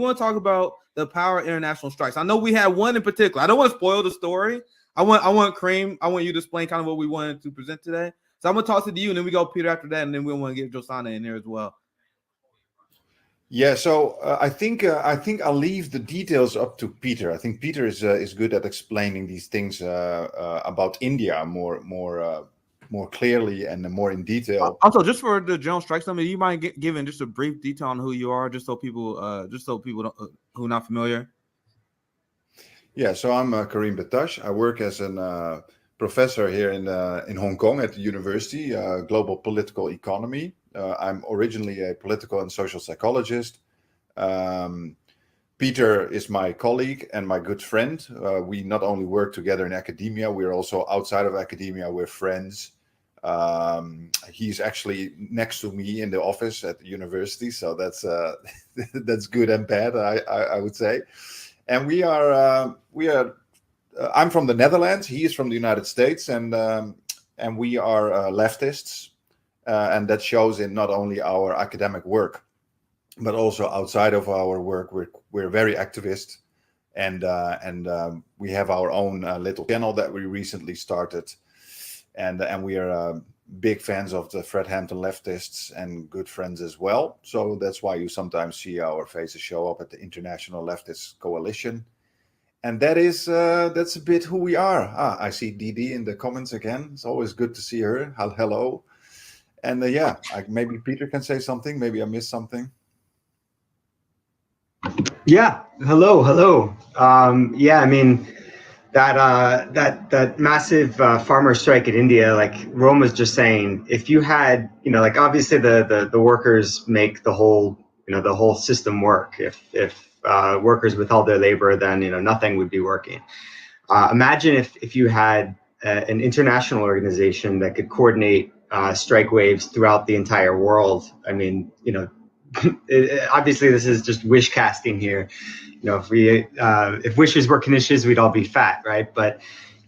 want to talk about the power of international strikes. I know we had one in particular. I don't want to spoil the story. I want Cream. I want you to explain kind of what we wanted to present today. So I'm gonna toss it to you, and then we go Peter after that, and then we want to get Josana in there as well. Yeah, so I think I'll leave the details up to Peter. I think Peter is good at explaining these things about India more clearly and more in detail. Also, just for the general strikes, you mind giving just a brief detail on who you are, just so people don't, who are not familiar. Yeah, so I'm Karim Batash. I work as a professor here in Hong Kong at the university, global political economy. I'm originally a political and social psychologist. Peter is my colleague and my good friend. We not only work together in academia, we're also outside of academia. We're friends. He's actually next to me in the office at the university, so that's that's good and bad, I would say. And we are. I'm from the Netherlands. He is from the United States, and we are leftists, and that shows in not only our academic work, but also outside of our work. We're very activist, and we have our own little channel that we recently started, and we are big fans of the Fred Hampton leftists and good friends as well. So that's why you sometimes see our faces show up at the International Leftist Coalition. And that's a bit who we are. I see Didi in the comments again. It's always good to see her. Hello. And maybe Peter can say something. Maybe I missed something. Yeah. Hello. I mean, that massive farmer strike in India, like Rome was just saying, if you had, like obviously the workers make the whole system work. If workers withheld their labor, then nothing would be working. Imagine if you had an international organization that could coordinate strike waves throughout the entire world. I mean, obviously this is just wish casting here. If wishes were knishes, we'd all be fat, right? But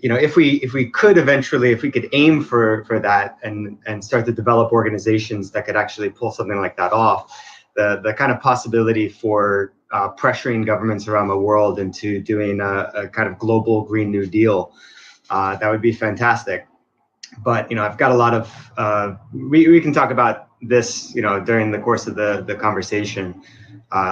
if we could aim for that and start to develop organizations that could actually pull something like that off, the kind of possibility for pressuring governments around the world into doing a kind of global Green New Deal, that would be fantastic. But I've got a lot of we can talk about this during the course of the conversation.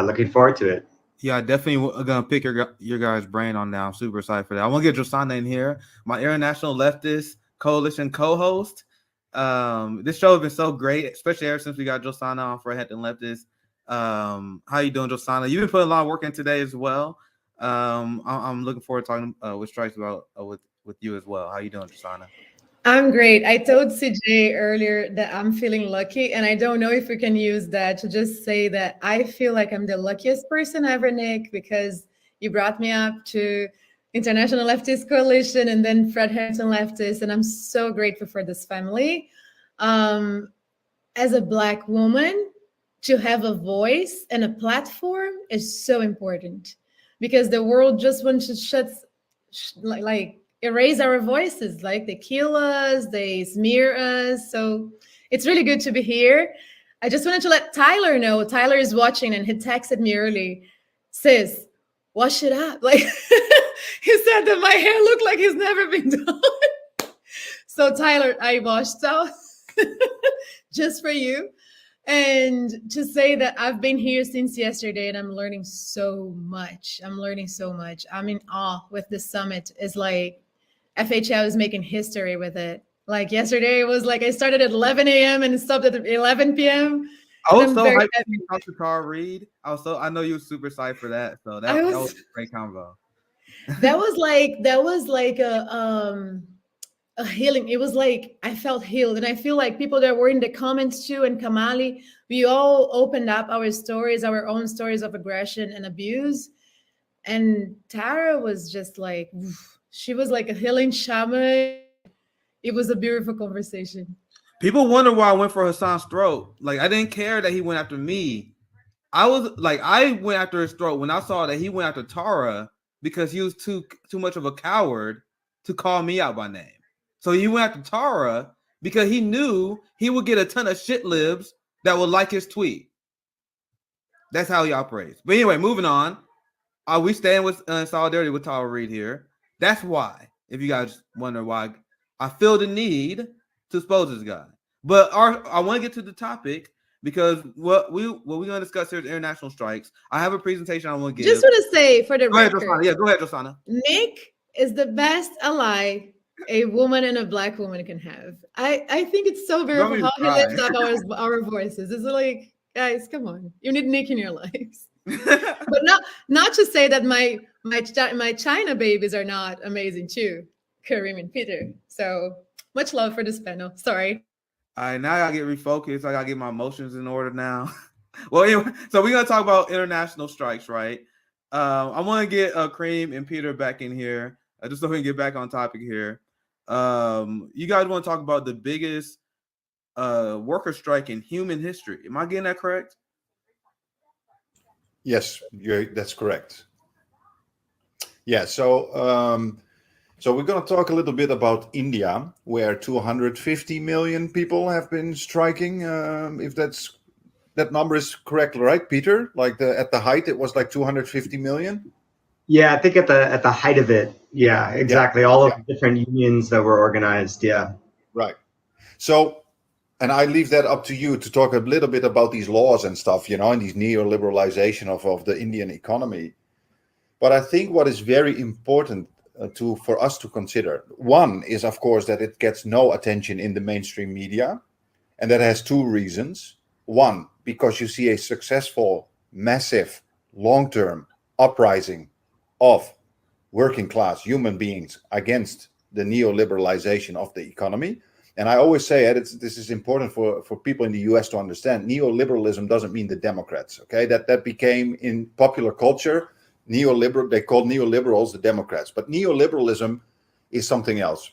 Looking forward to it. Yeah, I definitely gonna pick your guys' brain on that. I'm super excited for that. I want to get Josana in here, my International Leftist Coalition co-host. This show has been so great, especially ever since we got Josana on for Head and Leftist. How you doing, Josana? You've been putting a lot of work in today as well. I'm looking forward to talking with Strikes about with you as well. How you doing, Josana? I'm great. I told CJ earlier that I'm feeling lucky, and I don't know if we can use that to just say that I feel like I'm the luckiest person ever, Nick, because you brought me up to International Leftist Coalition and then Fred Hampton Leftist, and I'm so grateful for this family. As a Black woman, to have a voice and a platform is so important because the world just wants to erase our voices, like they kill us, they smear us. So it's really good to be here. I just wanted to let Tyler know. Tyler is watching and he texted me early. Sis, wash it up. Like he said that my hair looked like it's never been done. So Tyler, I washed out just for you. And to say that I've been here since yesterday and I'm learning so much. I'm in awe with this summit. It's like FHL is making history with it. Like yesterday, it was like I started at 11 a.m. and stopped at 11 p.m. I was so hyped to talk to Carl Reed. I know you were super excited for that. So that was a great combo. That was like a healing. It was like I felt healed, and I feel like people that were in the comments too, and Kamali, we all opened up our stories, our own stories of aggression and abuse, and Tara was just like. She was like a healing shaman. It was a beautiful conversation. People wonder why I went for Hassan's throat. Like, I didn't care that he went after me. I went after his throat when I saw that he went after Tara because he was too much of a coward to call me out by name. So he went after Tara because he knew he would get a ton of shit libs that would like his tweet. That's how he operates. But anyway, moving on. Are we staying with solidarity with Tyler Reed here? That's why, if you guys wonder why, I feel the need to expose this guy. But I want to get to the topic because what we're going to discuss here is international strikes. I have a presentation I want to give. Just want to say for the record. Go ahead, Josana. Nick is the best ally a woman and a Black woman can have. I think it's so beautiful how he lifts up our voices. It's like, guys, come on. You need Nick in your lives. But not to say that my China babies are not amazing too, Kareem and Peter. So much love for this panel. Sorry. All right, now I gotta get refocused. I gotta get my emotions in order now. Well, anyway, so we're gonna talk about international strikes, right? I want to get Kareem and Peter back in here, just so we can get back on topic here. You guys want to talk about the biggest worker strike in human history? Am I getting that correct? Yes, that's correct. Yeah, so we're going to talk a little bit about India, where 250 million people have been striking. If that number is correct, right, Peter? Like at the height, it was like 250 million. Yeah, I think at the height of it, yeah, exactly. Yeah. All of the different unions that were organized, yeah. Right. So, and I leave that up to you to talk a little bit about these laws and stuff, and these neoliberalization of the Indian economy. But I think what is very important for us to consider, one is, of course, that it gets no attention in the mainstream media. And that has two reasons. One, because you see a successful, massive, long-term uprising of working class human beings against the neoliberalization of the economy. And I always say this is important for people in the US to understand. Neoliberalism doesn't mean the Democrats, okay? That became in popular culture, they called neoliberals the Democrats. But neoliberalism is something else.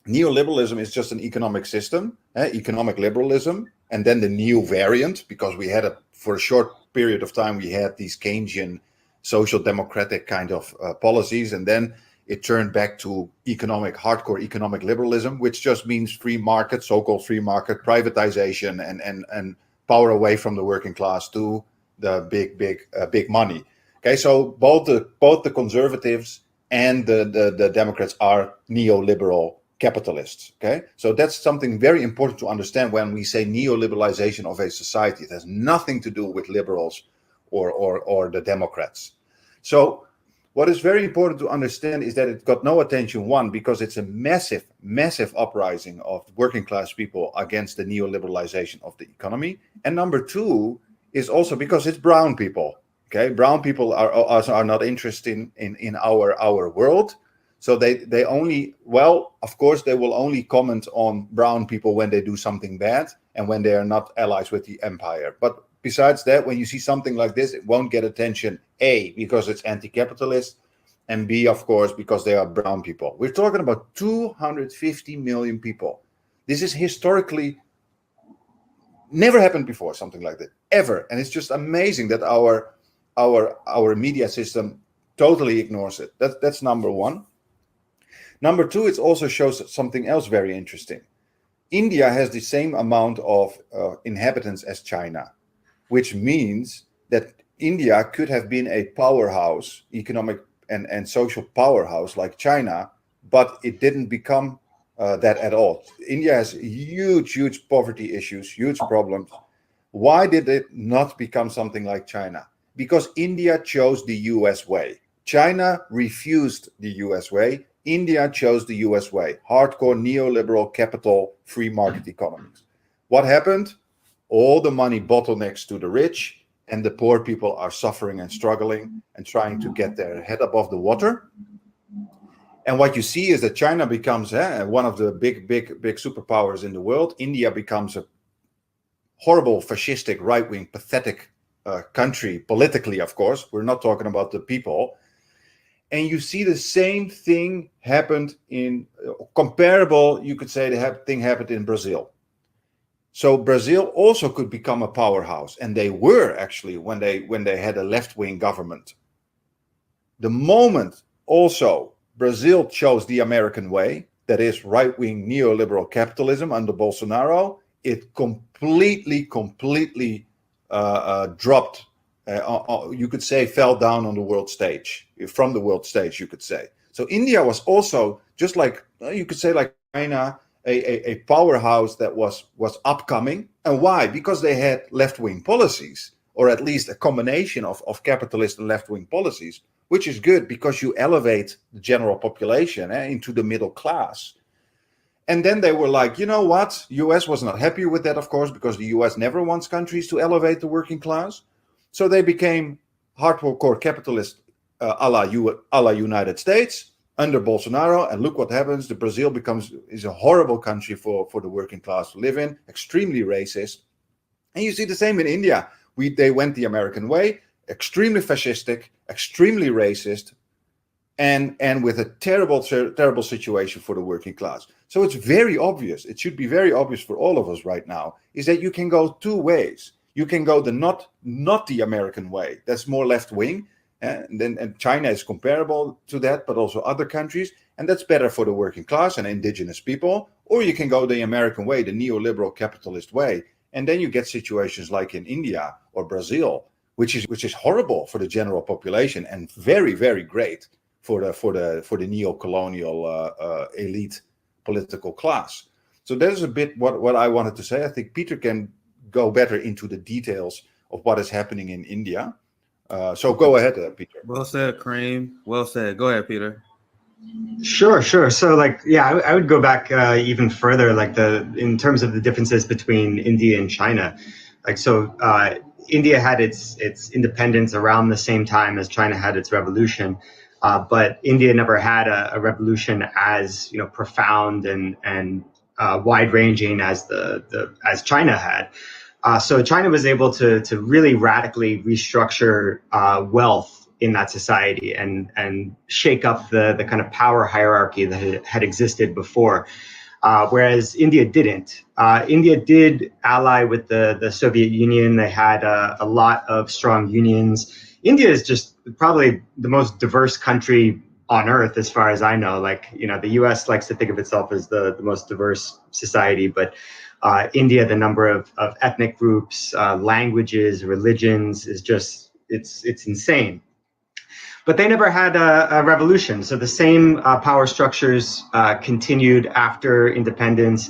Neoliberalism is just an economic system, economic liberalism, and then the new variant, because for a short period of time, we had these Keynesian social democratic kind of policies, and then it turned back to hardcore economic liberalism, which just means free market, so-called free market, privatization, and power away from the working class to the big money. Okay, so both the conservatives and the Democrats are neoliberal capitalists. Okay, so that's something very important to understand when we say neoliberalization of a society. It has nothing to do with liberals or the Democrats. So what is very important to understand is that it got no attention, one, because it's a massive, massive uprising of working class people against the neoliberalization of the economy. And number two is also because it's brown people. Okay, brown people are not interested in our world. So they only, of course, they will only comment on brown people when they do something bad and when they are not allies with the empire. But besides that, when you see something like this, it won't get attention, A, because it's anti-capitalist, and B, of course, because they are brown people. We're talking about 250 million people. This is historically never happened before, something like that, ever. And it's just amazing that our media system totally ignores it. That's number one. Number two, it also shows something else very interesting. India has the same amount of inhabitants as China, which means that India could have been a powerhouse, economic and social powerhouse like China, but it didn't become that at all. India has huge poverty issues, huge problems. Why did it not become something like China? Because India chose the US way. China refused the US way. India chose the US way. Hardcore neoliberal capital free market economies. What happened? All the money bottlenecks to the rich, and the poor people are suffering and struggling and trying to get their head above the water. And what you see is that China becomes one of the big superpowers in the world. India becomes a horrible, fascistic, right-wing, pathetic country, politically, of course. We're not talking about the people. And you see the same thing happened comparable, you could say the thing happened in Brazil. So Brazil also could become a powerhouse, and they were actually when they had a left-wing government. The moment also Brazil chose the American way, that is right-wing neoliberal capitalism under Bolsonaro, it completely dropped you could say, fell down on the world stage, from the world stage, you could say. So India was also, just like, you could say, like China, a powerhouse that was upcoming. And why? Because they had left-wing policies, or at least a combination of capitalist and left-wing policies, which is good because you elevate the general population into the middle class. And then they were like, you know what? US was not happy with that, of course, because the US never wants countries to elevate the working class. So they became hardcore capitalist a la United States under Bolsonaro. And look what happens. The Brazil is a horrible country for the working class to live in, extremely racist. And you see the same in India. They went the American way, extremely fascistic, extremely racist, and with a terrible situation for the working class. So it's very obvious. It should be very obvious for all of us right now, is that you can go two ways. You can go the not the American way. That's more left wing, and China is comparable to that, but also other countries, and that's better for the working class and indigenous people. Or you can go the American way, the neoliberal capitalist way, and then you get situations like in India or Brazil, which is horrible for the general population and very, very great for the neo-colonial elite political class. So there's a bit what I wanted to say. I think Peter can go better into the details of what is happening in India. So go ahead, Peter. Well said, Kareem. Well said. Go ahead, Peter. Sure. So I would go back even further, in terms of the differences between India and China. India had its independence around the same time as China had its revolution. But India never had a revolution as profound and wide-ranging as as China had. So China was able to really radically restructure wealth in that society and shake up the kind of power hierarchy that had existed before, whereas India didn't. India did ally with the Soviet Union. They had a lot of strong unions. India is just probably the most diverse country on earth, as far as I know. The U.S. likes to think of itself as the most diverse society, but India, the number of ethnic groups, languages, religions is just, it's insane. But they never had a revolution. So the same power structures continued after independence.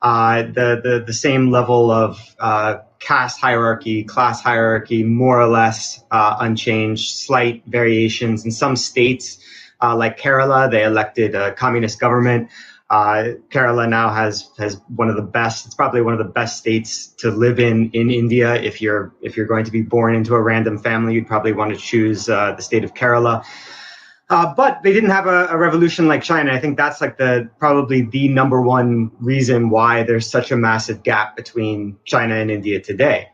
The same level of caste hierarchy, class hierarchy, more or less unchanged, slight variations. In some states, like Kerala, they elected a communist government. Kerala now has one of the best, it's probably one of the best states to live in India. If you're going to be born into a random family, you'd probably want to choose the state of Kerala. But they didn't have a revolution like China. I think that's probably the number one reason why there's such a massive gap between China and India today.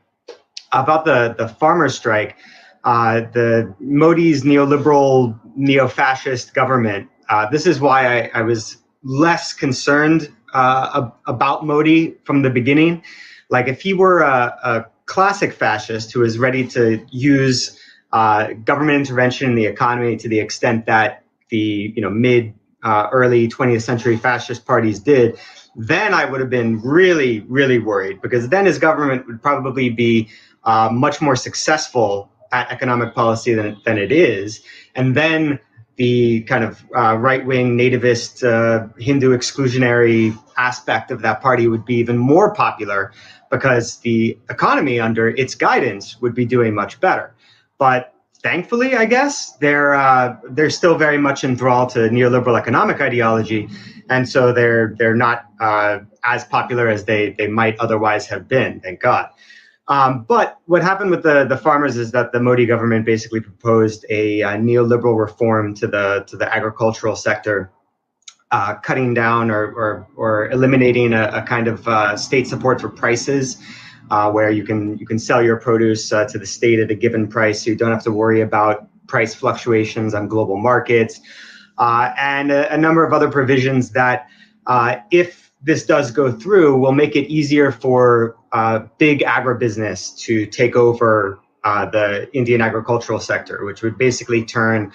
About the farmers' strike, the Modi's neoliberal, neo-fascist government, this is why I was less concerned about Modi from the beginning. If he were a classic fascist who is ready to use government intervention in the economy to the extent that the early 20th century fascist parties did, then I would have been really, really worried, because then his government would probably be much more successful at economic policy than it is. And then the kind of right-wing nativist Hindu exclusionary aspect of that party would be even more popular, because the economy under its guidance would be doing much better. But thankfully, I guess, they're still very much enthralled to neoliberal economic ideology, and so they're not as popular as they might otherwise have been, thank God. But what happened with the farmers is that the Modi government basically proposed a neoliberal reform to the agricultural sector, cutting down or eliminating a kind of state support for prices, where you can sell your produce to the state at a given price, so you don't have to worry about price fluctuations on global markets, and a number of other provisions that, if this does go through, will make it easier for big agribusiness to take over the Indian agricultural sector, which would basically turn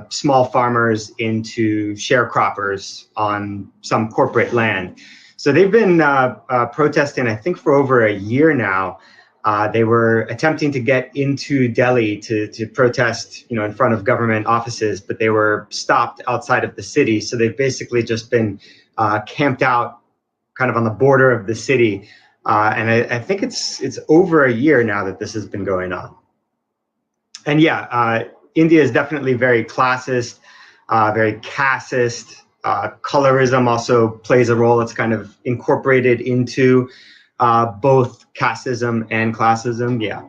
small farmers into sharecroppers on some corporate land. So they've been protesting, I think, for over a year now. They were attempting to get into Delhi to protest, in front of government offices, but they were stopped outside of the city. So they've basically just been camped out kind of on the border of the city. And I think it's over a year now that this has been going on. And yeah, India is definitely very classist, very casteist. Colorism also plays a role. It's kind of incorporated into both casteism and classism. Yeah.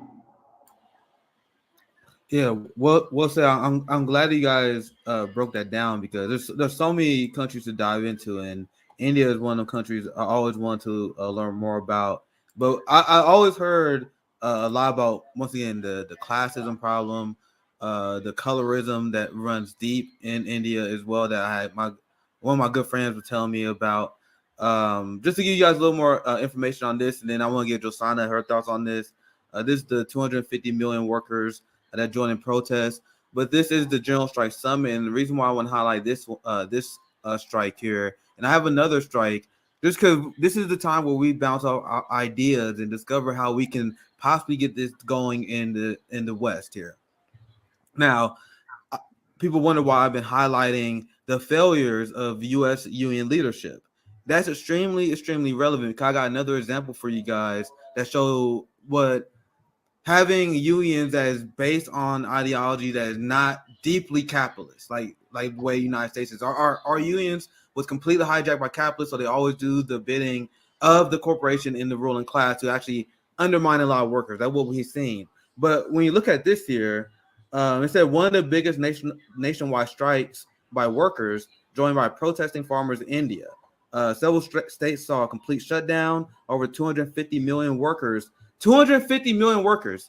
Yeah, well said. I'm glad that you guys broke that down, because there's so many countries to dive into, and India is one of the countries I always want to learn more about. But I always heard a lot about, once again, the classism problem, the colorism that runs deep in India as well. That one of my good friends was telling me about. Just to give you guys a little more information on this, and then I want to give Josana her thoughts on this. This is the 250 million workers that joined in protest. But this is the General Strike Summit, and the reason why I want to highlight this strike here, and I have another strike, just because this is the time where we bounce off our ideas and discover how we can possibly get this going in the West here. Now, people wonder why I've been highlighting the failures of U.S. union leadership. That's extremely relevant, because I got another example for you guys that show what having unions that is based on ideology that is not deeply capitalist, like the way the United States is. Our unions was completely hijacked by capitalists, so they always do the bidding of the corporation in the ruling class to actually undermine a lot of workers. That's what we've seen. But when you look at this here, it said one of the biggest nationwide strikes by workers joined by protesting farmers in India. Several states saw a complete shutdown. Over 250 million workers. 250 million workers.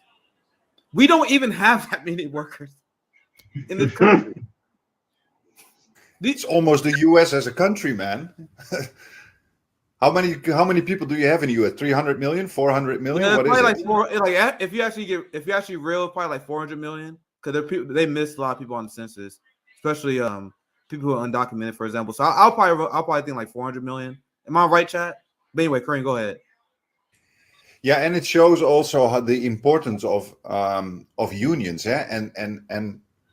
We don't even have that many workers in this country. It's almost the U.S. as a country, man. How many people do you have in the U.S.? 300 million, 400 million? Yeah, what is it? Like if you actually real, probably like 400 million, because they missed a lot of people on the census, especially people who are undocumented, for example. So I'll probably think like 400 million. Am I right, chat? But anyway, Kareem, go ahead. Yeah, and it shows also how the importance of unions, yeah,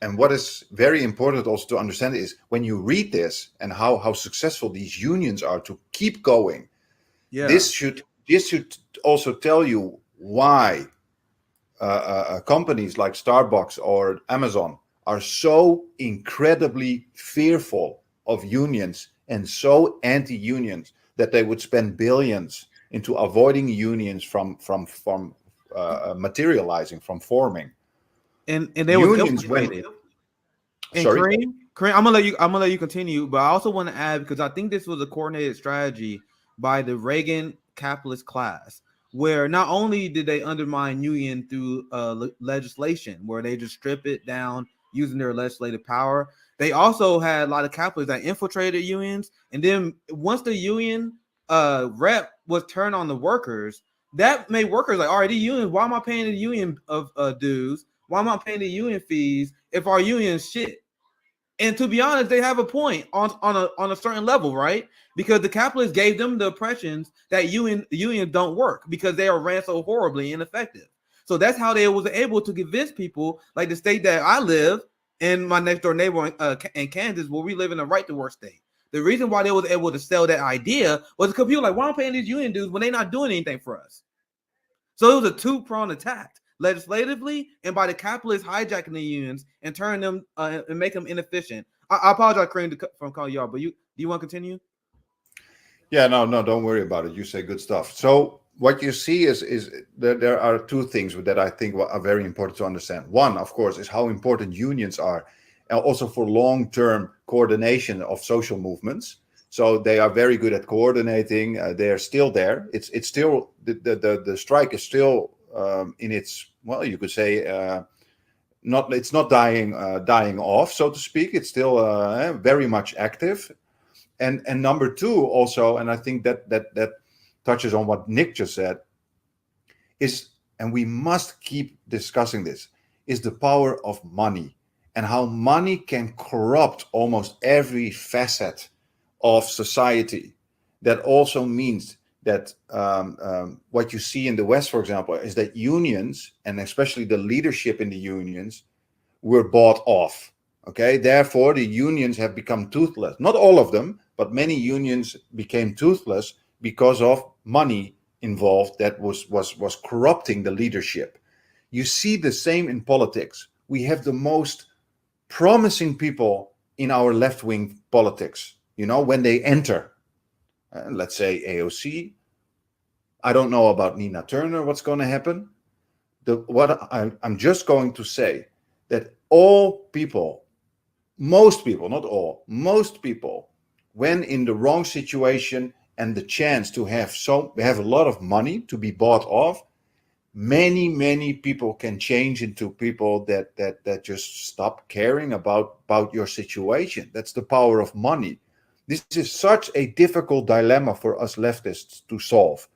and what is very important also to understand is when you read this and how successful these unions are to keep going. Yeah, this should also tell you why companies like Starbucks or Amazon are so incredibly fearful of unions and so anti-unions that they would spend billions into avoiding unions from materializing, from forming. And they were unions infiltrated. And Sorry? Kareem, I'm gonna let you continue, but I also want to add, because I think this was a coordinated strategy by the Reagan capitalist class, where not only did they undermine union through legislation, where they just strip it down using their legislative power, they also had a lot of capitalists that infiltrated unions, and then once the union rep was turned on the workers, that made workers like, all right, the union, why am I paying the union of dues? Why am I paying the union fees if our union's shit? And to be honest, they have a point on a certain level, right? Because the capitalists gave them the impressions that unions don't work because they are ran so horribly ineffective. So that's how they was able to convince people, like the state that I live in, my next door neighbor in Kansas, where we live in a right to work state. The reason why they was able to sell that idea was because people were like, why am I paying these union dues when they're not doing anything for us? So it was a two-pronged attack, legislatively and by the capitalists hijacking the unions and turning them and make them inefficient. I apologize, Kareem, from calling you out, but do you want to continue? Yeah, no, don't worry about it. You say good stuff. So what you see is that there are two things that I think are very important to understand. One, of course, is how important unions are, and also for long-term coordination of social movements. So they are very good at coordinating. They are still there. It's still the strike is still in its, well, you could say it's not dying off, so to speak. It's still very much active. And number two also, and I think that touches on what Nick just said, is, and we must keep discussing this, is the power of money and how money can corrupt almost every facet of society. That also means that what you see in the West, for example, is that unions, and especially the leadership in the unions, were bought off. Okay, therefore the unions have become toothless. Not all of them, but many unions became toothless because of money involved that was corrupting the leadership. You see the same in politics. We have the most promising people in our left-wing politics. You know, when they enter, let's say AOC. I don't know about Nina Turner, what's going to happen. I'm just going to say that all people, most people, not all, most people, when in the wrong situation and the chance to have a lot of money to be bought off, many people can change into people that just stop caring about your situation. That's the power of money. This is such a difficult dilemma for us leftists to solve.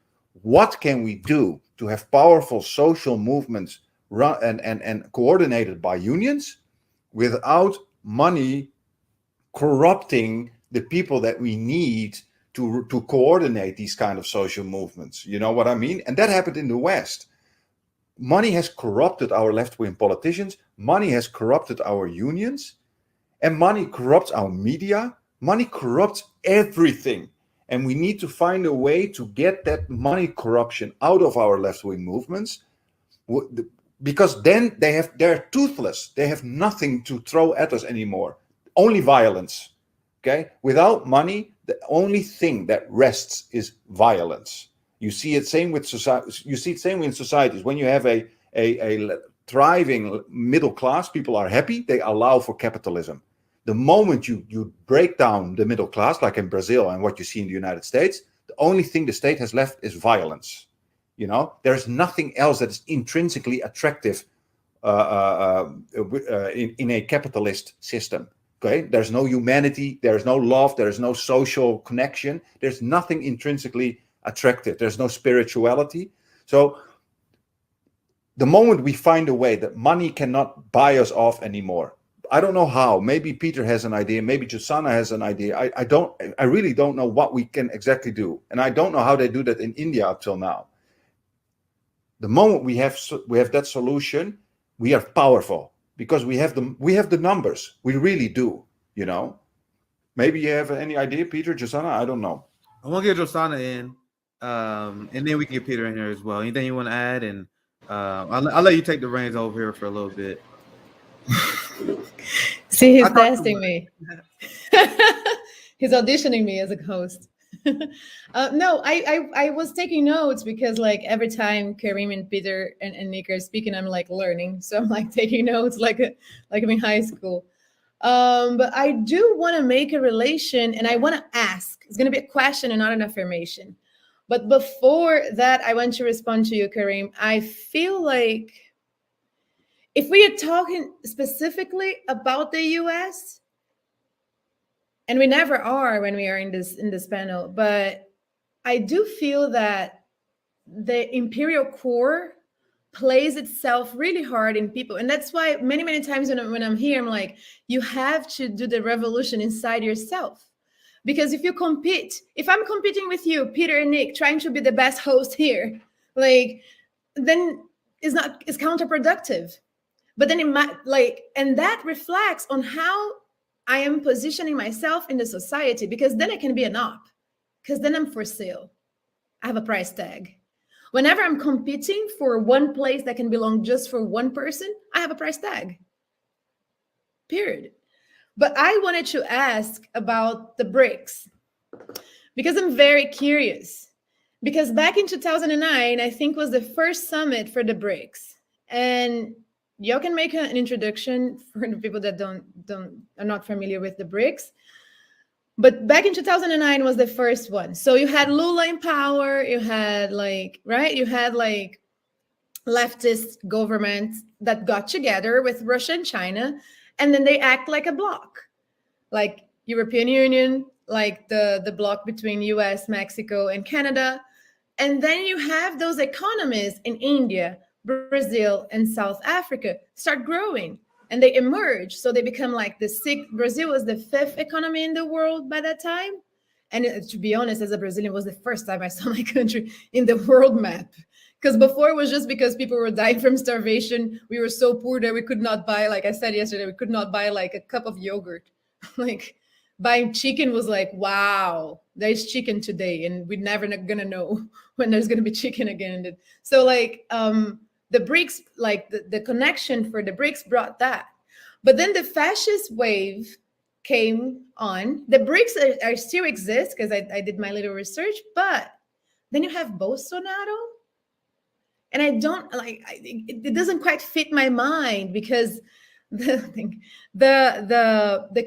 What can we do to have powerful social movements run and coordinated by unions without money corrupting the people that we need to coordinate these kind of social movements? You know what I mean? And that happened in the West. Money has corrupted our left-wing politicians. Money has corrupted our unions. And money corrupts our media. Money corrupts everything. And we need to find a way to get that money corruption out of our left-wing movements, because then they're toothless. They have nothing to throw at us anymore. Only violence. Okay? Without money, the only thing that rests is violence. You see it same with society. You see it same in societies. When you have a thriving middle class, people are happy. They allow for capitalism. The moment you break down the middle class, like in Brazil and what you see in the United States, the only thing the state has left is violence. You know, there's nothing else that is intrinsically attractive in a capitalist system. Okay, there's no humanity, there's no love, there's no social connection, there's nothing intrinsically attractive, there's no spirituality. So the moment we find a way that money cannot buy us off anymore, I don't know how. Maybe Peter has an idea. Maybe Josanna has an idea. I really don't know what we can exactly do, and I don't know how they do that in India up till now. The moment we have that solution, we are powerful because we have the numbers. We really do. You know. Maybe you have any idea, Peter, Josanna? I don't know. I want to get Josanna in, and then we can get Peter in here as well. Anything you want to add? And I'll let you take the reins over here for a little bit. See, he's testing me. He's auditioning me as a host. No, I was taking notes because like every time Karim and Peter and Nick are speaking, I'm like learning. So I'm like taking notes like I'm in high school. But I do want to make a relation, and I want to ask. It's going to be a question and not an affirmation. But before that, I want to respond to you, Karim. I feel like if we are talking specifically about the US, and we never are when we are in this panel, but I do feel that the imperial core plays itself really hard in people. And that's why many times when I'm here, I'm like, you have to do the revolution inside yourself. Because if I'm competing with you, Peter and Nick, trying to be the best host here, like, then it's counterproductive. But then and that reflects on how I am positioning myself in the society, because then I can be an op, because then I'm for sale. I have a price tag. Whenever I'm competing for one place that can belong just for one person, I have a price tag. Period. But I wanted to ask about the BRICS, because I'm very curious. Because back in 2009, I think was the first summit for the BRICS. And y'all can make an introduction for the people that are not familiar with the BRICS. But back in 2009 was the first one. So you had Lula in power. You had you had leftist governments that got together with Russia and China, and then they act like a bloc, like European Union, like the bloc between US, Mexico, and Canada. And then you have those economies in India, Brazil, and South Africa start growing, and they emerge. So they become like Brazil was the 5th economy in the world by that time. And to be honest, as a Brazilian, it was the first time I saw my country in the world map. Because before it was just because people were dying from starvation. We were so poor that we could not buy, like I said yesterday, we could not buy like a cup of yogurt. Like buying chicken was like, wow, there's chicken today. And we're never gonna know when there's gonna be chicken again. So like the BRICS, like the connection for the BRICS brought that. But then the fascist wave came on. The BRICS are still exist because I did my little research, but then you have Bolsonaro. And I don't like it doesn't quite fit my mind because the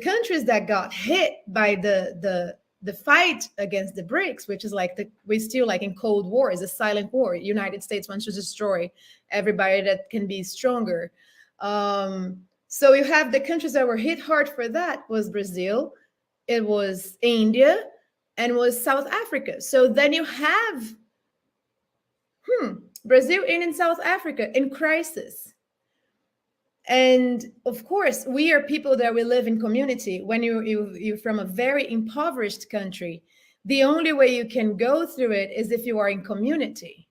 countries that got hit by the fight against the BRICS, which is like we're still like in Cold War, is a silent war. United States wants to destroy everybody that can be stronger. So you have the countries that were hit hard for that was Brazil, it was India, and was South Africa. So then you have Brazil and in South Africa in crisis. And of course, we are people that we live in community. When you're from a very impoverished country, the only way you can go through it is if you are in community.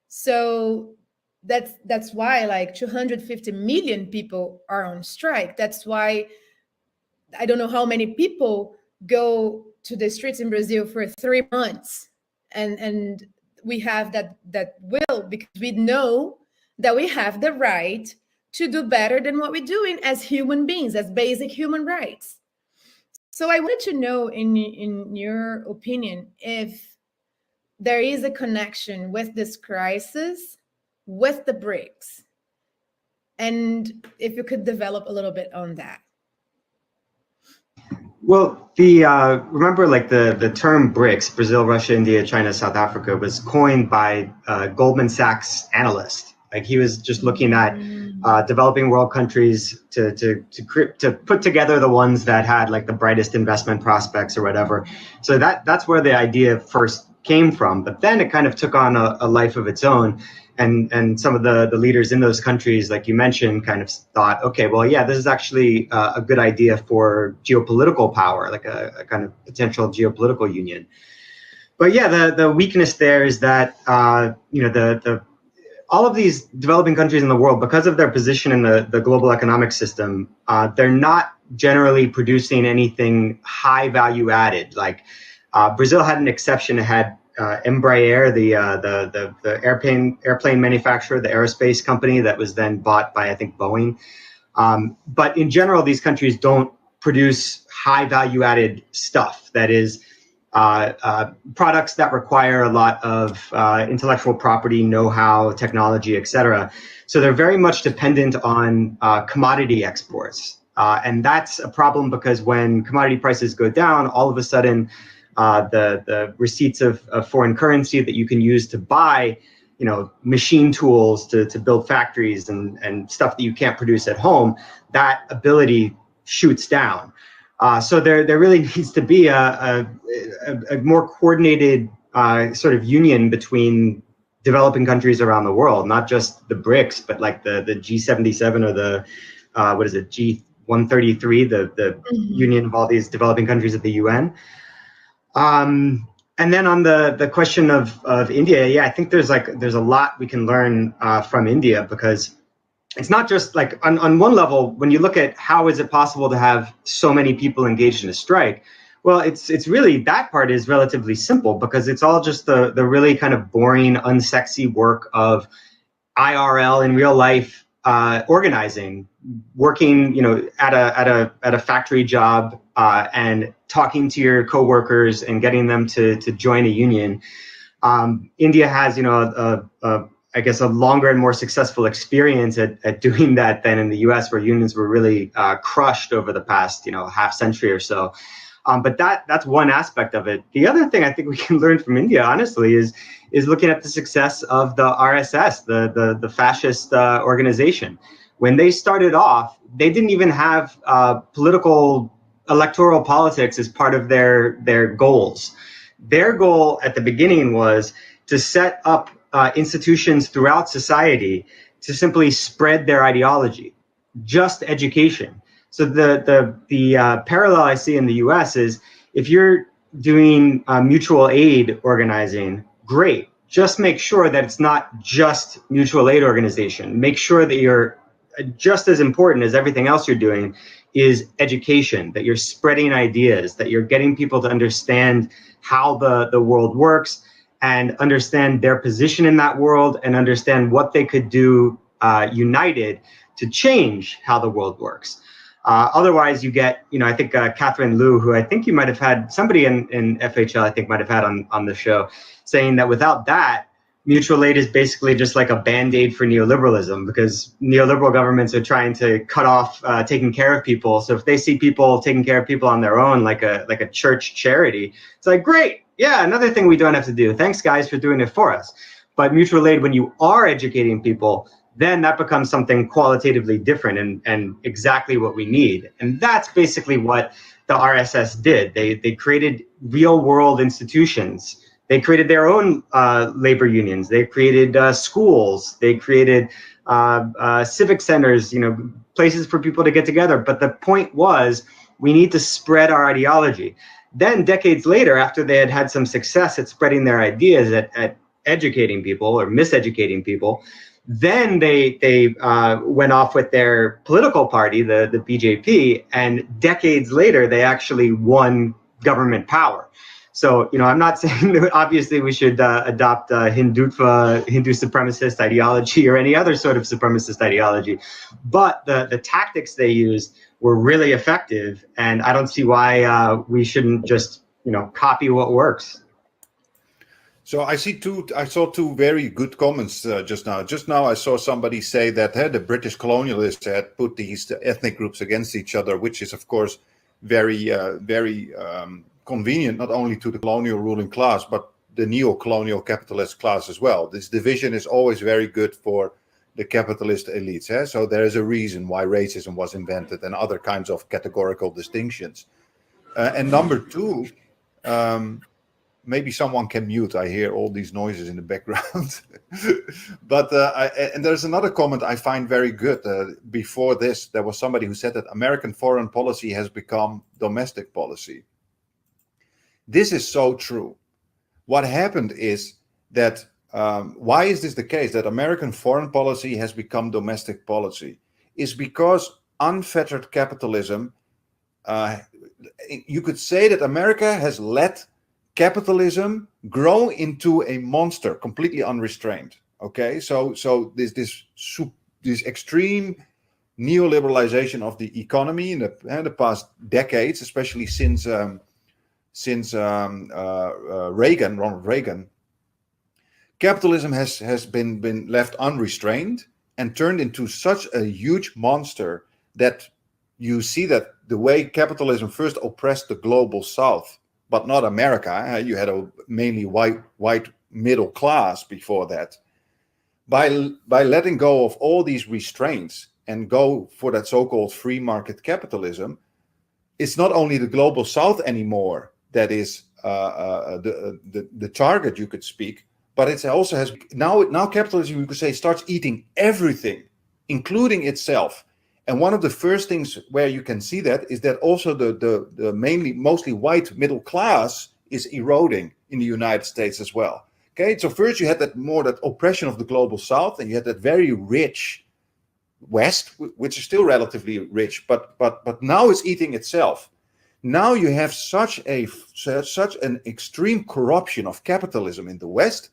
So that's why like 250 million people are on strike. That's why I don't know how many people go to the streets in Brazil for 3 months. And we have that will because we know that we have the right to do better than what we're doing as human beings, as basic human rights. So I wanted to know, in your opinion, if there is a connection with this crisis with the BRICS, and if you could develop a little bit on that. Well, remember, like the term BRICS, Brazil, Russia, India, China, South Africa, was coined by Goldman Sachs analyst. Like he was just looking at developing world countries to put together the ones that had like the brightest investment prospects or whatever. So that's where the idea first came from. But then it kind of took on a life of its own. And some of the leaders in those countries, like you mentioned, kind of thought, okay, well, yeah, this is actually a good idea for geopolitical power, like a kind of potential geopolitical union. But yeah, the weakness there is that all of these developing countries in the world, because of their position in the global economic system, they're not generally producing anything high value added. Like Brazil had an exception. It had Embraer, the airplane manufacturer, the aerospace company that was then bought by, I think, Boeing. But in general, these countries don't produce high value added stuff. That is products that require a lot of intellectual property, know-how, technology, etc. So they're very much dependent on commodity exports. And that's a problem because when commodity prices go down, all of a sudden, the receipts of foreign currency that you can use to buy, machine tools to build factories and stuff that you can't produce at home, that ability shoots down. So there really needs to be a more coordinated sort of union between developing countries around the world, not just the BRICS, but like the G77 or the G133, the union of all these developing countries at the UN. And then on the question of India, yeah, I think there's a lot we can learn from India, because it's not just like on one level, when you look at how is it possible to have so many people engaged in a strike, well, it's really, that part is relatively simple, because it's all just the really kind of boring, unsexy work of IRL in real life organizing, working, at a factory job and talking to your coworkers and getting them to join a union. India has, I guess, a longer and more successful experience at doing that than in the US, where unions were really crushed over the past, half century or so. But that's one aspect of it. The other thing I think we can learn from India, honestly, is looking at the success of the RSS, the fascist organization. When they started off, they didn't even have electoral politics as part of their goals. Their goal at the beginning was to set up institutions throughout society to simply spread their ideology, just education. So the parallel I see in the U.S. is if you're doing mutual aid organizing, great. Just make sure that it's not just mutual aid organization. Make sure that you're just as important as everything else you're doing is education, that you're spreading ideas, that you're getting people to understand how the world works and understand their position in that world and understand what they could do united to change how the world works. Otherwise, you get, I think Catherine Liu, who I think you might have had, somebody in FHL, I think might have had on the show, saying that without that, mutual aid is basically just like a band-aid for neoliberalism, because neoliberal governments are trying to cut off taking care of people. So if they see people taking care of people on their own, like a church charity, it's like, great, yeah, another thing we don't have to do. Thanks, guys, for doing it for us. But mutual aid, when you are educating people, then that becomes something qualitatively different and exactly what we need. And that's basically what the RSS did. They created real world institutions. They created their own labor unions. They created schools. They created civic centers, places for people to get together. But the point was, we need to spread our ideology. Then decades later, after they had some success at spreading their ideas, at educating people or miseducating people, then they went off with their political party, the BJP, and decades later, they actually won government power. So, I'm not saying that obviously we should adopt Hindu supremacist ideology or any other sort of supremacist ideology, but the tactics they used were really effective, and I don't see why we shouldn't just, copy what works. So I saw two very good comments just now. Just now I saw somebody say that the British colonialists had put these ethnic groups against each other, which is of course very convenient, not only to the colonial ruling class, but the neo-colonial capitalist class as well. This division is always very good for the capitalist elites. So there is a reason why racism was invented and other kinds of categorical distinctions. And number two, maybe someone can mute. I hear all these noises in the background. But and there's another comment I find very good. Before this, there was somebody who said that American foreign policy has become domestic policy. This is so true. What happened is that, why is this the case, that American foreign policy has become domestic policy? Is because unfettered capitalism, you could say that America has let capitalism grow into a monster, completely unrestrained. Okay, so this extreme neoliberalization of the economy in the past decades, especially since Ronald Reagan, capitalism has been left unrestrained and turned into such a huge monster that you see that the way capitalism first oppressed the global South, but not America. You had a mainly white middle class before that. By letting go of all these restraints and go for that so-called free market capitalism, it's not only the global South anymore that is the target, you could speak, but it also has now capitalism, you could say, starts eating everything, including itself. And one of the first things where you can see that is that also the mostly white middle class is eroding in the United States as well. Okay, so first you had that oppression of the global South, and you had that very rich West, which is still relatively rich, but now it's eating itself. Now you have such an extreme corruption of capitalism in the West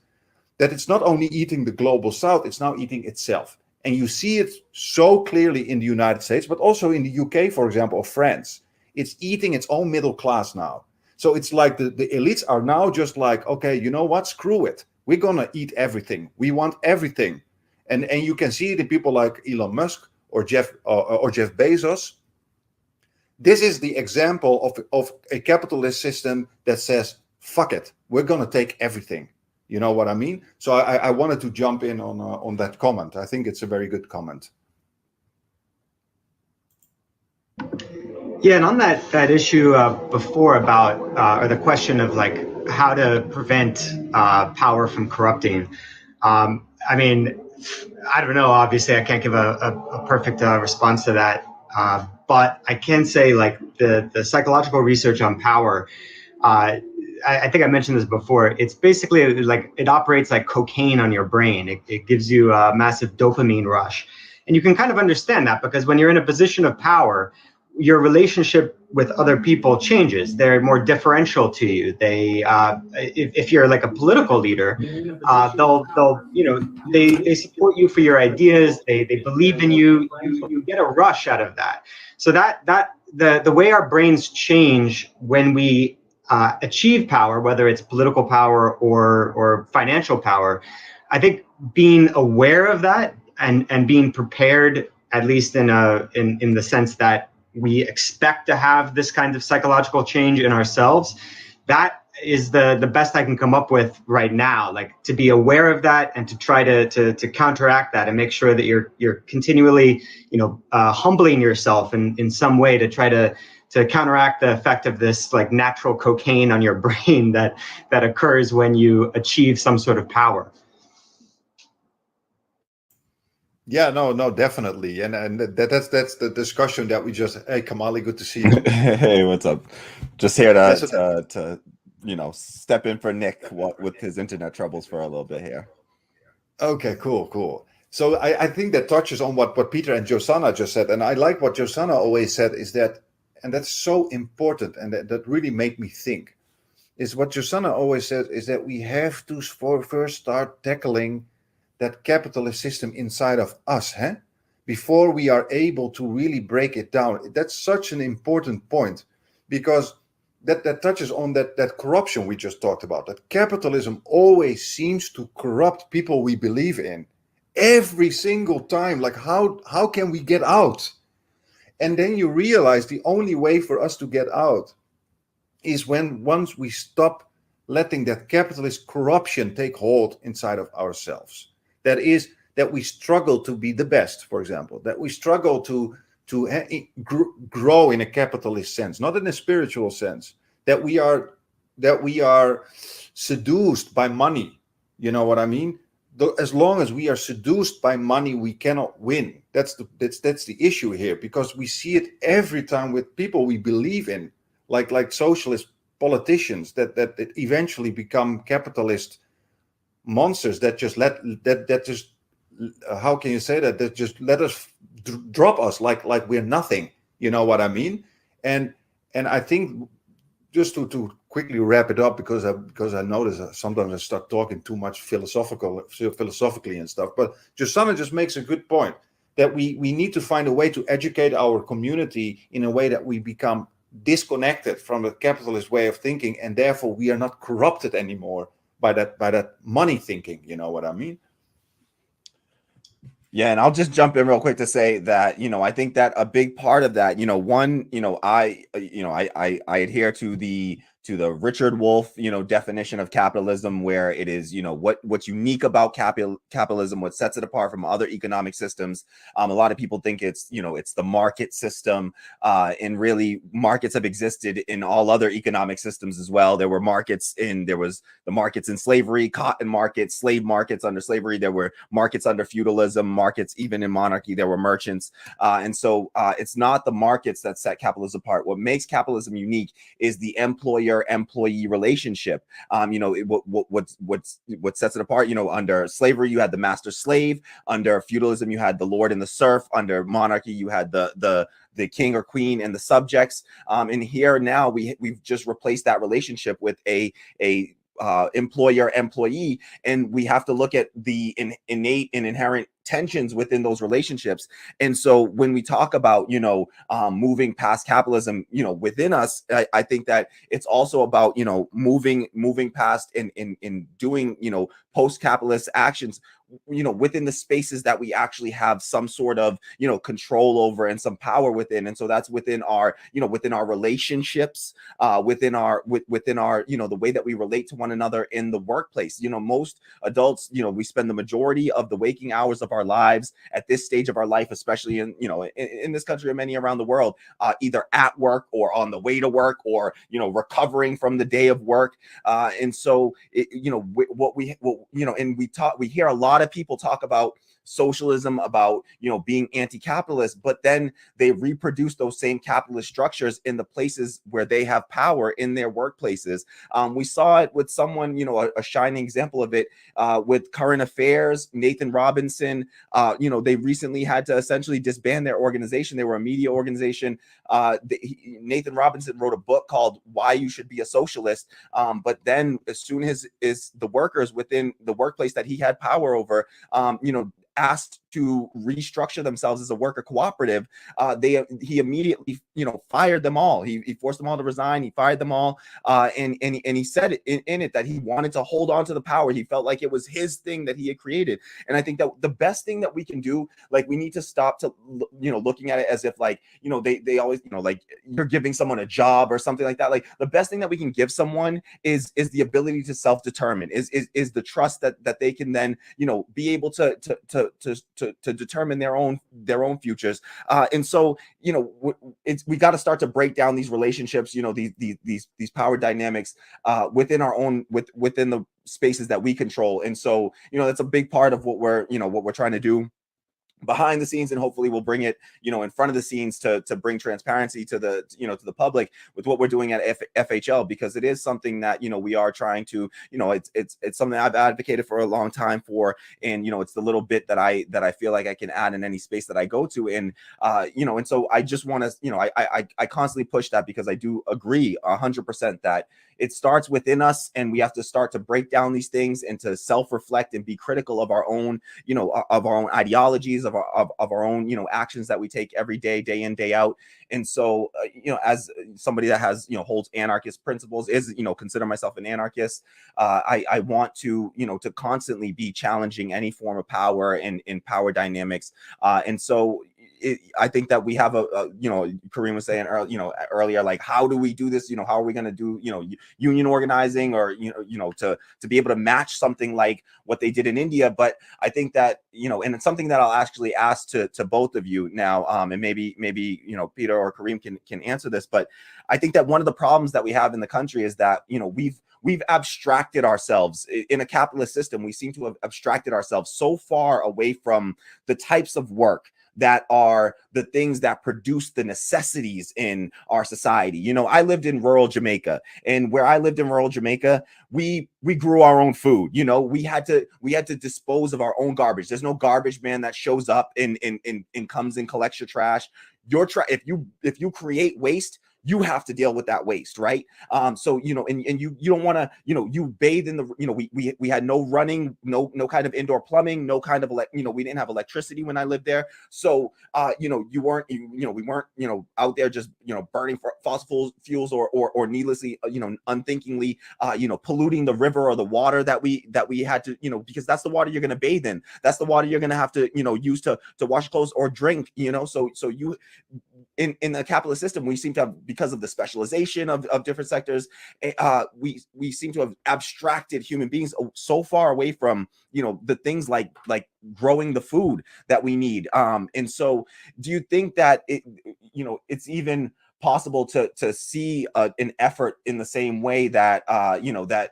that it's not only eating the global South, it's now eating itself. And you see it so clearly in the United States, but also in the UK, for example, or France. It's eating its own middle class now. So it's like the elites are now just like, okay, you know what? Screw it. We're going to eat everything. We want everything. And you can see it in people like Elon Musk or Jeff Bezos. This is the example of a capitalist system that says, fuck it. We're going to take everything. You know what I mean? So I wanted to jump in on that comment. I think it's a very good comment. Yeah, and on that issue before about, or the question of like how to prevent power from corrupting. I mean, I don't know. Obviously, I can't give a perfect response to that. But I can say like the psychological research on power I think I mentioned this before. It's basically like it operates like cocaine on your brain. It gives you a massive dopamine rush. And you can kind of understand that because when you're in a position of power, your relationship with other people changes. They're more differential to you. If you're like a political leader, they support you for your ideas. They believe in you. You get a rush out of that. So the way our brains change when we achieve power, whether it's political power or financial power, I think being aware of that and being prepared, at least in the sense that we expect to have this kind of psychological change in ourselves, that is the best I can come up with right now. Like to be aware of that and to try to counteract that and make sure that you're continually, humbling yourself in some way to try to counteract the effect of this like natural cocaine on your brain that occurs when you achieve some sort of power. Yeah, no, definitely, and that's the discussion that we just. Hey, Kamali, good to see you. Hey, what's up? Just here Yeah, to step in for Nick with his internet troubles for a little bit here. Okay, cool. So I think that touches on what Peter and Josanna just said, and I like what Josanna always said is that, and that's so important, and that really made me think, is what Josanna always said is that we have to first start tackling that capitalist system inside of us, before we are able to really break it down. That's such an important point, because that touches on that corruption we just talked about. That capitalism always seems to corrupt people we believe in every single time. Like how can we get out? And then you realize the only way for us to get out is once we stop letting that capitalist corruption take hold inside of ourselves. That is, that we struggle to be the best, for example, that we struggle to grow in a capitalist sense, not in a spiritual sense, that we are seduced by money. You know what I mean? As long as we are seduced by money, we cannot win. That's the issue here, because we see it every time with people we believe in, like socialist politicians that eventually become capitalist monsters that just how can you say that just let us drop us like we're nothing. You know what I mean? And I think, just to quickly wrap it up, because I notice that sometimes I start talking too much philosophically and stuff, but Josanna just makes a good point that we need to find a way to educate our community in a way that we become disconnected from the capitalist way of thinking, and therefore we are not corrupted anymore by that money thinking. You know what I mean? Yeah, and I'll just jump in real quick to say that, I think that a big part of that, I adhere to the Richard Wolff, definition of capitalism, where it is, what's unique about capitalism, what sets it apart from other economic systems. A lot of people think it's, it's the market system, and really markets have existed in all other economic systems as well. There was the markets in slavery, cotton markets, slave markets under slavery. There were markets under feudalism, markets even in monarchy. There were merchants. And so it's not the markets that set capitalism apart. What makes capitalism unique is the employee relationship. What sets it apart, under slavery you had the master slave, under feudalism you had the lord and the serf, under monarchy you had the king or queen and the subjects. And here now we've just replaced that relationship with a employer employee, and we have to look at the innate and inherent tensions within those relationships. And so when we talk about moving past capitalism within us, I think that it's also about moving past and doing post-capitalist actions within the spaces that we actually have some sort of control over and some power within. And so that's within our within our relationships, within our the way that we relate to one another in the workplace. Most adults, we spend the majority of the waking hours of our lives at this stage of our life, especially in this country and many around the world, either at work or on the way to work, or recovering from the day of work. And so we hear a lot lot of people talk about socialism, about, you know, being anti-capitalist, but then they reproduce those same capitalist structures in the places where they have power in their workplaces. We saw it with someone, you know, a shining example of it with Current Affairs, Nathan Robinson. You know, they recently had to essentially disband their organization. They were a media organization. Nathan Robinson wrote a book called Why You Should Be a Socialist. But then as soon as the workers within the workplace that he had power over, you know, asked to restructure themselves as a worker cooperative, he immediately, you know, fired them all. He forced them all to resign. He fired them all, and he said in it that he wanted to hold on to the power. He felt like it was his thing that he had created. And I think that the best thing that we can do, like, we need to stop to, you know, looking at it as if, like, you know, they always, you know, like, you're giving someone a job or something like that. Like, the best thing that we can give someone is the ability to self-determine, is the trust that they can then, you know, be able to determine their own futures. And so, you know, we got to start to break down these relationships, you know, these power dynamics within our own, within the spaces that we control. And so, you know, that's a big part of what we're trying to do behind the scenes, and hopefully we'll bring it, you know, in front of the scenes to bring transparency to the, you know, to the public with what we're doing at FHL, because it is something that, you know, we are trying to, you know, it's something I've advocated for a long time for, and, you know, it's the little bit that I feel like I can add in any space that I go to. And you know, and so I just want to, you know, I constantly push that, because I do agree 100% that it starts within us, and we have to start to break down these things and to self-reflect and be critical of our own, you know, of our own ideologies, of our own, you know, actions that we take every day, day in, day out. And so, you know, as somebody that has, you know, holds anarchist principles, you know, consider myself an anarchist, I want to, you know, to constantly be challenging any form of power and power dynamics. And so, I think that we have you know, Kareem was saying earlier, like, how do we do this? You know, how are we going to do, you know, union organizing, or, you know, to be able to match something like what they did in India? But I think that, you know, and it's something that I'll actually ask to both of you now, and maybe, you know, Peter or Kareem can answer this. But I think that one of the problems that we have in the country is that, you know, we've abstracted ourselves in a capitalist system. We seem to have abstracted ourselves so far away from the types of work that are the things that produce the necessities in our society. You know, I lived in rural Jamaica, and where I lived in rural Jamaica, we grew our own food. You know, we had to dispose of our own garbage. There's no garbage man that shows up and comes and collects your trash. If you create waste, you have to deal with that waste, right? So, you know, and you don't want to, you know, you bathe in the, you know, we had no running, no kind of indoor plumbing, no kind of, you know, we didn't have electricity when I lived there. So, you know, we weren't, you know, out there just, you know, burning fossil fuels or needlessly, you know, unthinkingly, you know, polluting the river or the water that we had to, you know, because that's the water you're going to bathe in. That's the water you're going to have to, you know, use to wash clothes or drink, you know. So you, in the capitalist system, we seem to have, because of the specialization of different sectors, we seem to have abstracted human beings so far away from, you know, the things like growing the food that we need. And so, do you think that you know, it's even possible to see an effort in the same way that you know, that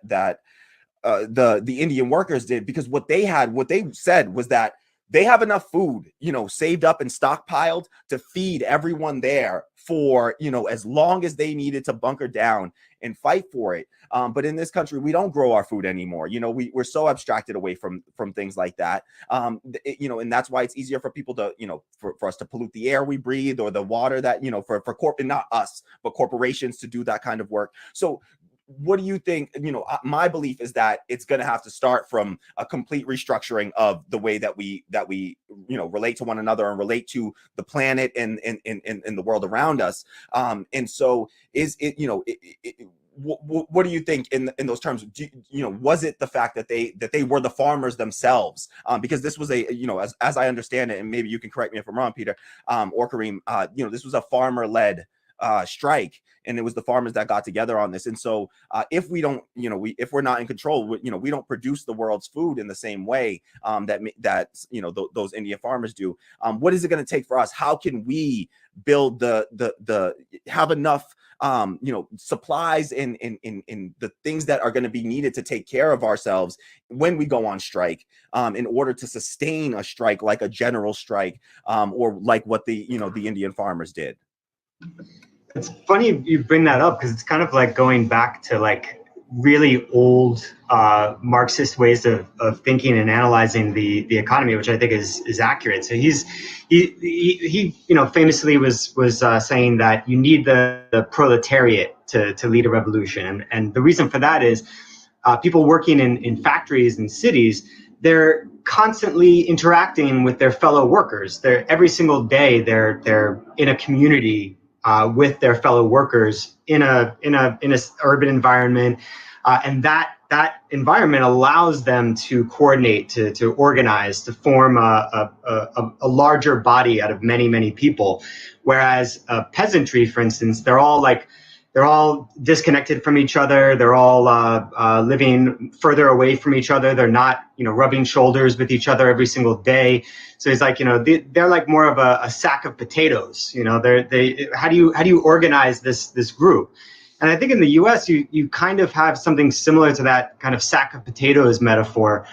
the Indian workers did? Because what they said was that they have enough food, you know, saved up and stockpiled to feed everyone there for, you know, as long as they needed to bunker down and fight for it. But in this country, we don't grow our food anymore. You know, we're so abstracted away from things like that. You know, and that's why it's easier for people to, you know, for us to pollute the air we breathe, or the water that, you know, for not us, but corporations to do that kind of work. So what do you think? You know, my belief is that it's going to have to start from a complete restructuring of the way that we you know, relate to one another and relate to the planet and the world around us. And so, is it, you know, what do you think in those terms? You know, was it the fact that they were the farmers themselves? Because this was a, you know, as I understand it, and maybe you can correct me if I'm wrong, Peter, or Kareem, you know, this was a farmer-led strike, and it was the farmers that got together on this. And so if we don't, you know, if we're not in control, you know, we don't produce the world's food in the same way that you know, those Indian farmers do. What is it going to take for us? How can we build have enough supplies and in the things that are going to be needed to take care of ourselves when we go on strike, in order to sustain a strike like a general strike, or like what the Indian farmers did. It's funny you bring that up because it's kind of like going back to like really old Marxist ways of thinking and analyzing the economy, which I think is accurate. So he famously was saying that you need the proletariat to lead a revolution, and the reason for that is people working in factories and cities, they're constantly interacting with their fellow workers. They're every single day they're in a community with their fellow workers in a urban environment, and that environment allows them to coordinate, to organize, to form a larger body out of many people. Whereas peasantry, for instance, they're all disconnected from each other. They're all living further away from each other. They're not, rubbing shoulders with each other every single day. So it's like, they're like more of a sack of potatoes. How do you organize this group? And I think in the U.S. you kind of have something similar to that kind of sack of potatoes metaphor,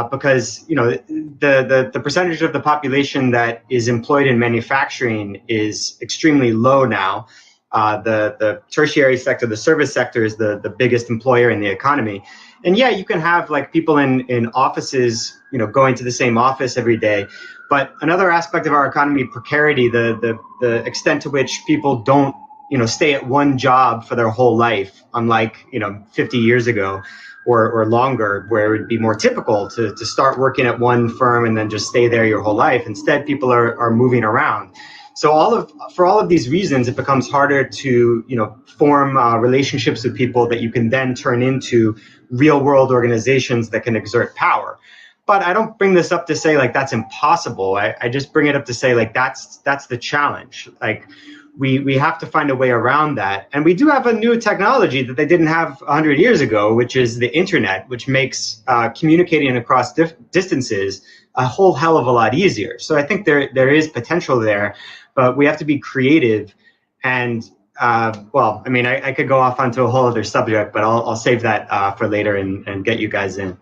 because the percentage of the population that is employed in manufacturing is extremely low now. The tertiary sector, the service sector, is the biggest employer in the economy. And yeah, you can have like people in offices, going to the same office every day. But another aspect of our economy, precarity, the extent to which people don't, stay at one job for their whole life, unlike, 50 years ago or longer, where it would be more typical to start working at one firm and then just stay there your whole life. Instead, people are moving around. So for all of these reasons, it becomes harder to, form relationships with people that you can then turn into real world organizations that can exert power. But I don't bring this up to say like that's impossible. I just bring it up to say like that's the challenge. Like we have to find a way around that. And we do have a new technology that they didn't have 100 years ago, which is the internet, which makes communicating across distances a whole hell of a lot easier. So I think there is potential there, but we have to be creative. And I could go off onto a whole other subject, but I'll save that for later and get you guys in.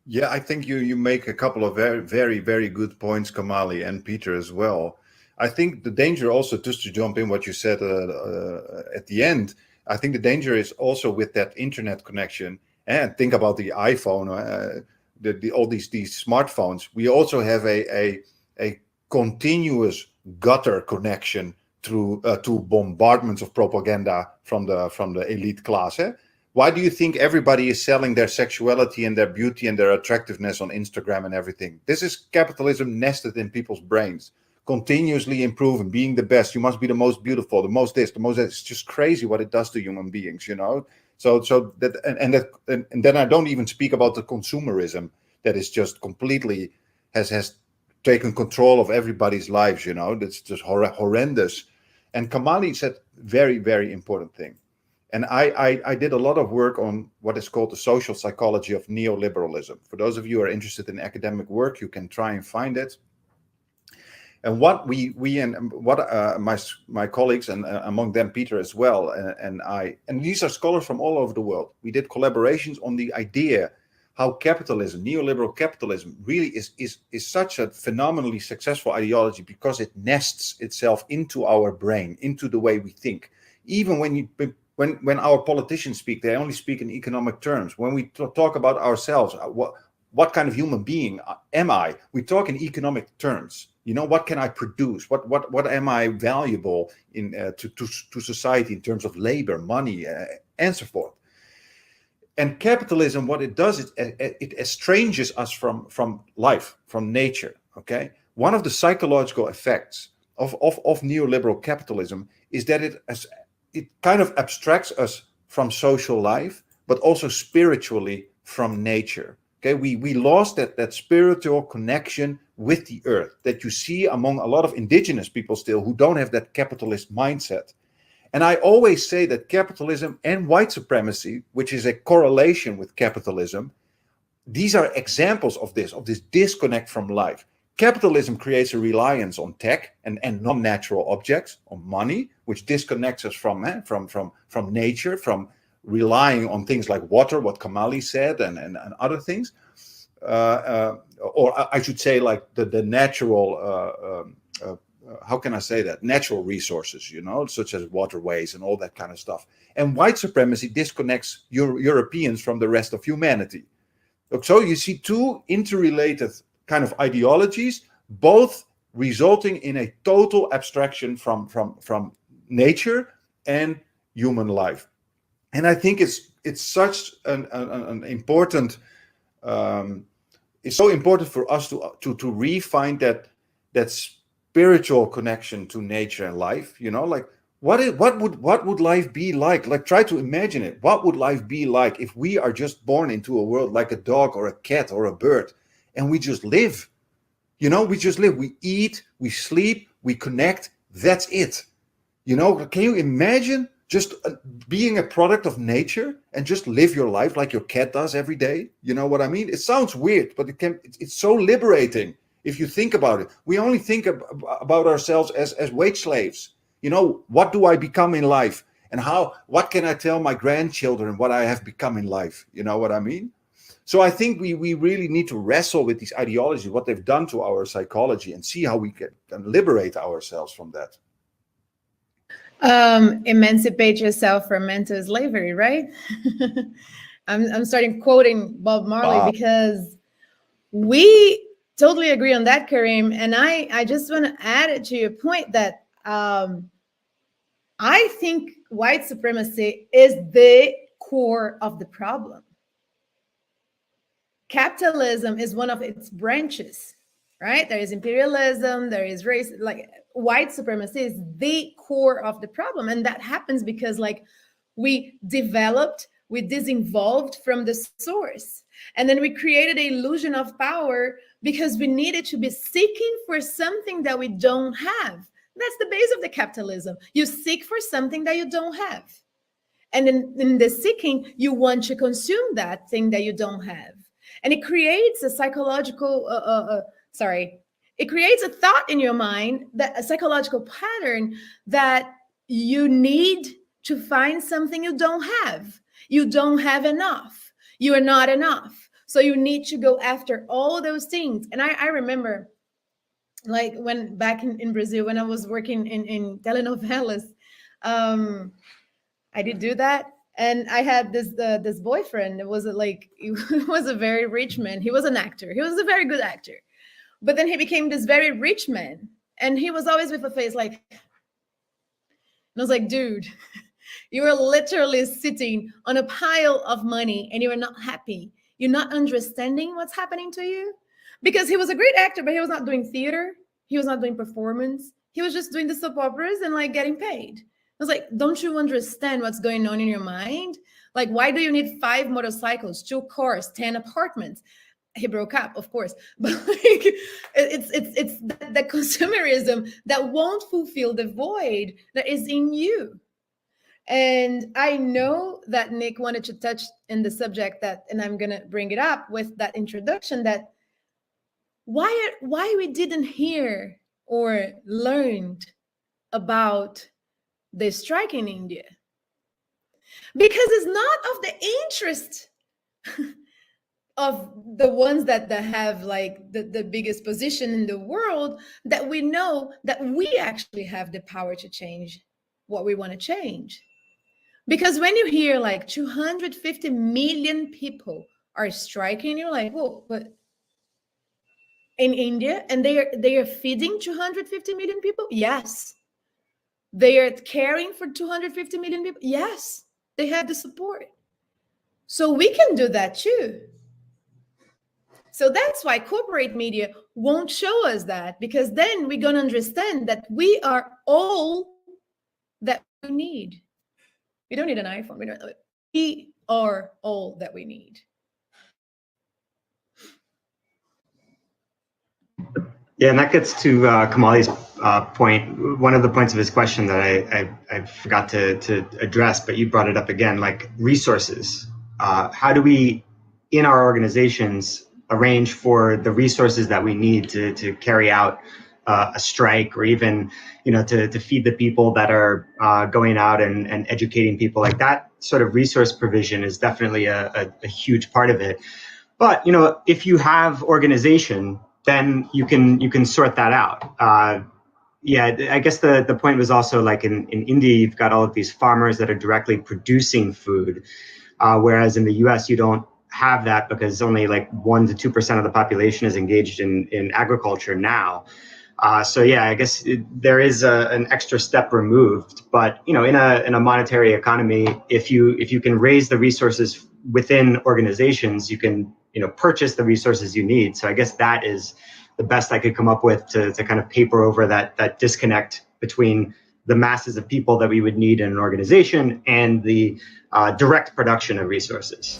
Yeah, I think you make a couple of very, very, very good points, Kamali and Peter as well. I think the danger also, just to jump in what you said at the end, I think the danger is also with that internet connection. And think about the iPhone, all these smartphones. We also have a continuous gutter connection through to bombardments of propaganda from the elite class. Why do you think everybody is selling their sexuality and their beauty and their attractiveness on Instagram and everything? This is capitalism nested in people's brains. Continuously improving, being the best. You must be the most beautiful, the most this, the most that. It's just crazy what it does to human beings, So that and then I don't even speak about the consumerism that is just completely has taken control of everybody's lives. That's just horrendous. And Kamali said very, very important thing. And I did a lot of work on what is called the social psychology of neoliberalism. For those of you who are interested in academic work, you can try and find it. And what my colleagues, and among them Peter as well, and these are scholars from all over the world, we did collaborations on the idea how capitalism, neoliberal capitalism, really is such a phenomenally successful ideology because it nests itself into our brain, into the way we think. Even when our politicians speak, they only speak in economic terms. When we talk about ourselves, what kind of human being am I? We talk in economic terms. What can I produce? What am I valuable in to society in terms of labor, money, and so forth? And capitalism, what it does is it estranges us from life, from nature. Okay, one of the psychological effects of neoliberal capitalism is that it kind of abstracts us from social life, but also spiritually from nature. Okay, we lost that spiritual connection with the earth that you see among a lot of indigenous people still who don't have that capitalist mindset. And I always say that capitalism and white supremacy, which is a correlation with capitalism, these are examples of this disconnect from life. Capitalism creates a reliance on tech and non-natural objects, on money, which disconnects us from nature, from relying on things like water, what Kamali said, and other things. Or I should say, like the natural, how can I say that? Natural resources, such as waterways and all that kind of stuff. And white supremacy disconnects Europeans from the rest of humanity. So you see two interrelated kind of ideologies, both resulting in a total abstraction from nature and human life. And I think it's such an important. It's so important for us to refine that spiritual connection to nature and life. Like what would life be like? Like, try to imagine it. What would life be like if we are just born into a world like a dog or a cat or a bird, and we just live? We just live. We eat, we sleep, we connect. That's it. Can you imagine just being a product of nature and just live your life like your cat does every day? You know what I mean? It sounds weird, but it's so liberating if you think about it. We only think about ourselves as wage slaves. What do I become in life? And what can I tell my grandchildren what I have become in life? You know what I mean? So I think we really need to wrestle with these ideologies, what they've done to our psychology, and see how we can liberate ourselves from that. Emancipate yourself from mental slavery, right? I'm starting quoting Bob Marley because we totally agree on that, Karim. And I just want to add it to your point that I think white supremacy is the core of the problem. Capitalism is one of its branches, right? There is imperialism, there is race, like white supremacy is the core of the problem. And that happens because we disinvolved from the source. And then we created an illusion of power because we needed to be seeking for something that we don't have. That's the base of the capitalism. You seek for something that you don't have. And in the seeking, you want to consume that thing that you don't have. And it creates a psychological, it creates a thought in your mind, a psychological pattern that you need to find something you don't have. You don't have enough. You are not enough. So you need to go after all those things. And I remember, when back in Brazil, when I was working in telenovelas, I did do that. And I had this boyfriend. It was he was a very rich man. He was an actor. He was a very good actor. But then he became this very rich man. And he was always with a face and I was like, dude, you are literally sitting on a pile of money and you are not happy. You're not understanding what's happening to you. Because he was a great actor, but he was not doing theater. He was not doing performance. He was just doing the soap operas and getting paid. I was like, don't you understand what's going on in your mind? Why do you need 5 motorcycles, 2 cars, 10 apartments? He broke up, of course, but it's the consumerism that won't fulfill the void that is in you. And I know that Nick wanted to touch in the subject and I'm gonna bring it up with that introduction, that why we didn't hear or learned about the strike in India, because it's not of the interest of the ones that have the biggest position in the world, that we know that we actually have the power to change what we want to change. Because when you hear 250 million people are striking, you're like, whoa, but in India, and they are feeding 250 million people? Yes. They are caring for 250 million people? Yes. They have the support. So we can do that too. So that's why corporate media won't show us that, because then we're going to understand that we are all that we need. We don't need an iPhone. We are all that we need. Yeah, and that gets to Kamali's point. One of the points of his question that I forgot to address, but you brought it up again, resources. How do we, in our organizations, arrange for the resources that we need to carry out a strike, or even, to feed the people that are going out and educating people. Like that sort of resource provision is definitely a huge part of it. But, if you have organization, then you can sort that out. Yeah, I guess the point was also like in India, you've got all of these farmers that are directly producing food, whereas in the US, you don't have that because only like 1% to 2% of the population is engaged in agriculture now. So yeah, I guess there is an extra step removed. But in a monetary economy, if you can raise the resources within organizations, you can purchase the resources you need. So I guess that is the best I could come up with to kind of paper over that disconnect between the masses of people that we would need in an organization and the direct production of resources.